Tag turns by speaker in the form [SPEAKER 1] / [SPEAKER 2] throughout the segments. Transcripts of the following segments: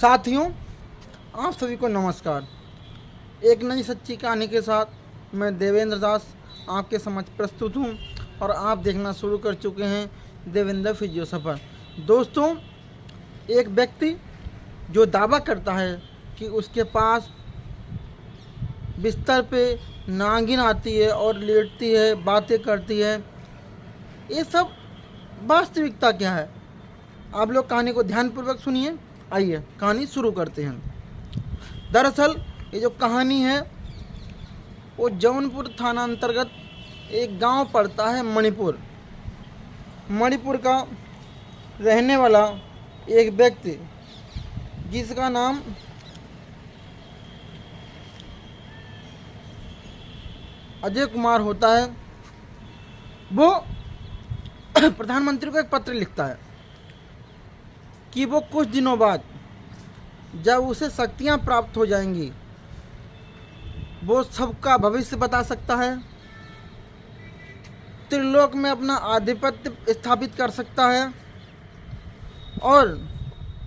[SPEAKER 1] साथियों, आप सभी को नमस्कार। एक नई सच्ची कहानी के साथ मैं देवेंद्र दास आपके समक्ष प्रस्तुत हूँ और आप देखना शुरू कर चुके हैं देवेंद्र फिजियो सफ़र। दोस्तों, एक व्यक्ति जो दावा करता है कि उसके पास बिस्तर पे नागिन आती है और लेटती है, बातें करती है, ये सब वास्तविकता क्या है? आप लोग कहानी को ध्यानपूर्वक सुनिए। आइए कहानी शुरू करते हैं। दरअसल ये जो कहानी है वो जौनपुर थाना अंतर्गत एक गांव पड़ता है, मणिपुर का रहने वाला एक व्यक्ति जिसका नाम अजय कुमार होता है। वो प्रधानमंत्री को एक पत्र लिखता है कि वो कुछ दिनों बाद जब उसे शक्तियां प्राप्त हो जाएंगी वो सबका भविष्य बता सकता है, त्रिलोक में अपना आधिपत्य स्थापित कर सकता है और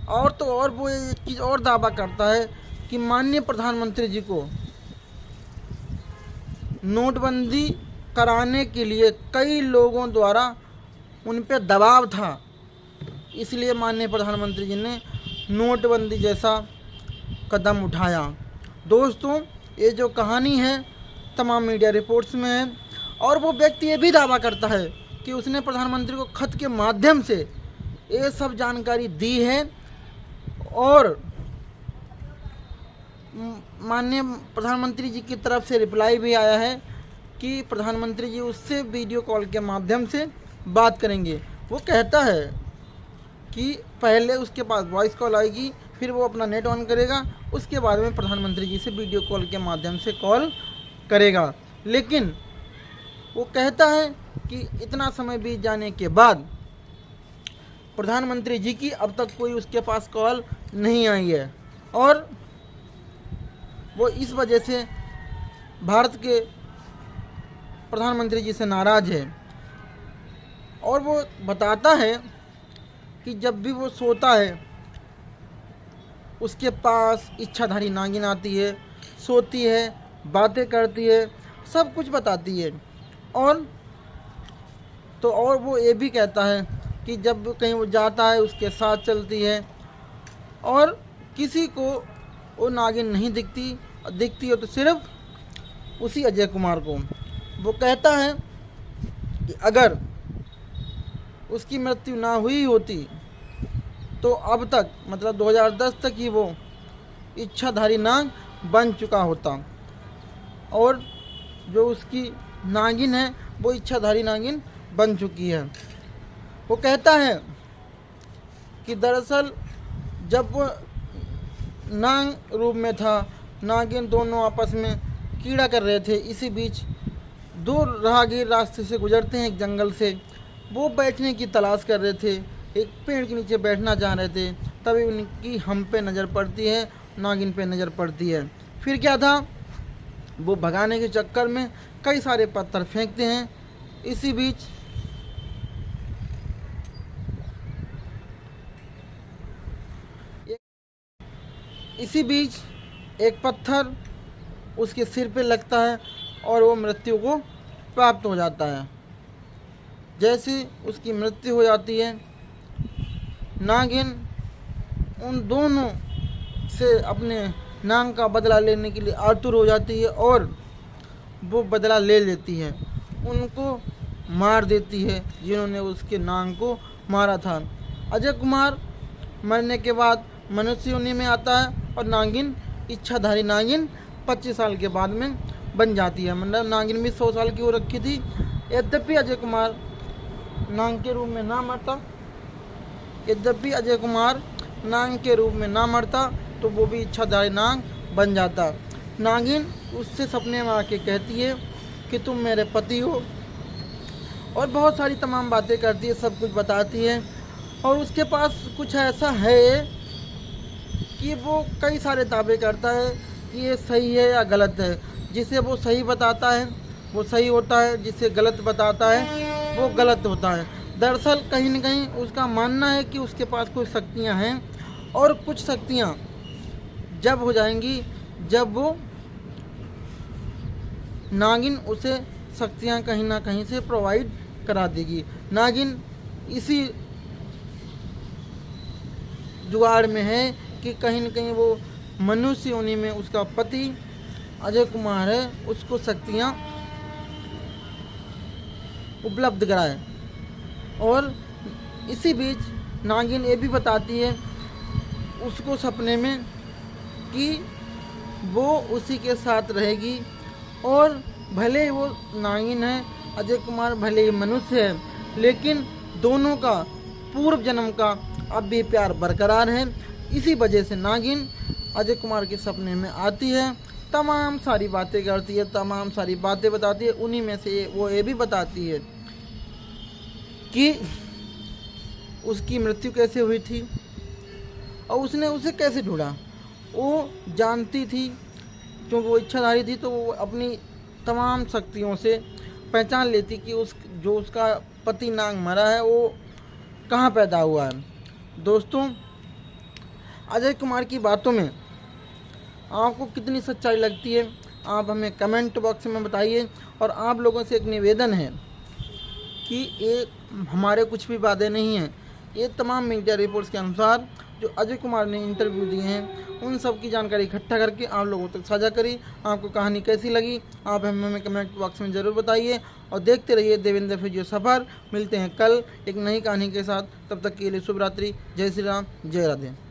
[SPEAKER 1] वो एक चीज़ और दावा करता है कि माननीय प्रधानमंत्री जी को नोटबंदी कराने के लिए कई लोगों द्वारा उन पर दबाव था, इसलिए माननीय प्रधानमंत्री जी ने नोटबंदी जैसा कदम उठाया। दोस्तों, ये जो कहानी है तमाम मीडिया रिपोर्ट्स में है और वो व्यक्ति ये भी दावा करता है कि उसने प्रधानमंत्री को खत के माध्यम से ये सब जानकारी दी है और माननीय प्रधानमंत्री जी की तरफ से रिप्लाई भी आया है कि प्रधानमंत्री जी उससे वीडियो कॉल के माध्यम से बात करेंगे। वो कहता है कि पहले उसके पास वॉइस कॉल आएगी, फिर वो अपना नेट ऑन करेगा, उसके बाद में प्रधानमंत्री जी से वीडियो कॉल के माध्यम से कॉल करेगा। लेकिन वो कहता है कि इतना समय बीत जाने के बाद प्रधानमंत्री जी की अब तक कोई उसके पास कॉल नहीं आई है और वो इस वजह से भारत के प्रधानमंत्री जी से नाराज़ है। और वो बताता है कि जब भी वो सोता है उसके पास इच्छाधारी नागिन आती है, सोती है, बातें करती है, सब कुछ बताती है। और वो ये भी कहता है कि जब कहीं वो जाता है उसके साथ चलती है और किसी को वो नागिन नहीं दिखती है तो सिर्फ उसी अजय कुमार को। वो कहता है कि अगर उसकी मृत्यु ना हुई होती तो अब तक मतलब 2010 तक ही वो इच्छाधारी नाग बन चुका होता और जो उसकी नागिन है वो इच्छाधारी नागिन बन चुकी है। वो कहता है कि दरअसल जब वो नाग रूप में था, नागिन दोनों आपस में कीड़ा कर रहे थे, इसी बीच दो राहगीर रास्ते से गुजरते हैं एक जंगल से। वो बैठने की तलाश कर रहे थे, एक पेड़ के नीचे बैठना चाह रहे थे, तभी उनकी हम पे नज़र पड़ती है, नागिन पे नज़र पड़ती है। फिर क्या था, वो भगाने के चक्कर में कई सारे पत्थर फेंकते हैं। इसी बीच एक पत्थर उसके सिर पे लगता है और वो मृत्यु को प्राप्त हो जाता है। जैसे उसकी मृत्यु हो जाती है, नागिन उन दोनों से अपने नाग का बदला लेने के लिए आतुर हो जाती है और वो बदला ले लेती है, उनको मार देती है जिन्होंने उसके नाग को मारा था। अजय कुमार मरने के बाद मनुष्य योनि में आता है और नागिन इच्छाधारी नागिन 25 साल के बाद में बन जाती है। मतलब नागिन भी 100 साल की हो रखी थी। यद्यपि अजय कुमार नाग के रूप में ना मरता तो वो भी इच्छाधारी नाग बन जाता। नागिन उससे सपने में आके कहती है कि तुम मेरे पति हो और बहुत सारी तमाम बातें करती है, सब कुछ बताती है। और उसके पास कुछ ऐसा है कि वो कई सारे दावे करता है कि ये सही है या गलत है। जिसे वो सही बताता है वो सही होता है, जिसे गलत बताता है वो गलत होता है। दरअसल कहीं न कहीं उसका मानना है कि उसके पास कुछ शक्तियाँ हैं और कुछ शक्तियाँ जब हो जाएंगी जब वो नागिन उसे शक्तियाँ कहीं ना कहीं से प्रोवाइड करा देगी। नागिन इसी जुगाड़ में है कि कहीं न कहीं वो मनुष्य योनि में उसका पति अजय कुमार है, उसको शक्तियाँ उपलब्ध कराए। और इसी बीच नागिन ये भी बताती है उसको सपने में कि वो उसी के साथ रहेगी, और भले ही वो नागिन है, अजय कुमार भले ही मनुष्य है, लेकिन दोनों का पूर्व जन्म का अब भी प्यार बरकरार है। इसी वजह से नागिन अजय कुमार के सपने में आती है, तमाम सारी बातें करती है, तमाम सारी बातें बताती है। उन्हीं में से वो ये भी बताती है कि उसकी मृत्यु कैसे हुई थी और उसने उसे कैसे ढूंढा। वो जानती थी, क्योंकि वो इच्छाधारी थी, तो वो अपनी तमाम शक्तियों से पहचान लेती कि उसका पति नाग मरा है वो कहाँ पैदा हुआ है। दोस्तों, अजय कुमार की बातों में आपको कितनी सच्चाई लगती है, आप हमें कमेंट बॉक्स में बताइए। और आप लोगों से एक निवेदन है कि ये हमारे कुछ भी वादे नहीं हैं, ये तमाम मीडिया रिपोर्ट्स के अनुसार जो अजय कुमार ने इंटरव्यू दिए हैं उन सब की जानकारी इकट्ठा करके आप लोगों तक साझा करी। आपको कहानी कैसी लगी आप हमें कमेंट बॉक्स में ज़रूर बताइए, और देखते रहिए देवेंद्र फिजियो सफ़र। मिलते हैं कल एक नई कहानी के साथ, तब तक के लिए शुभ रात्रि। जय श्री राम, जय राधे।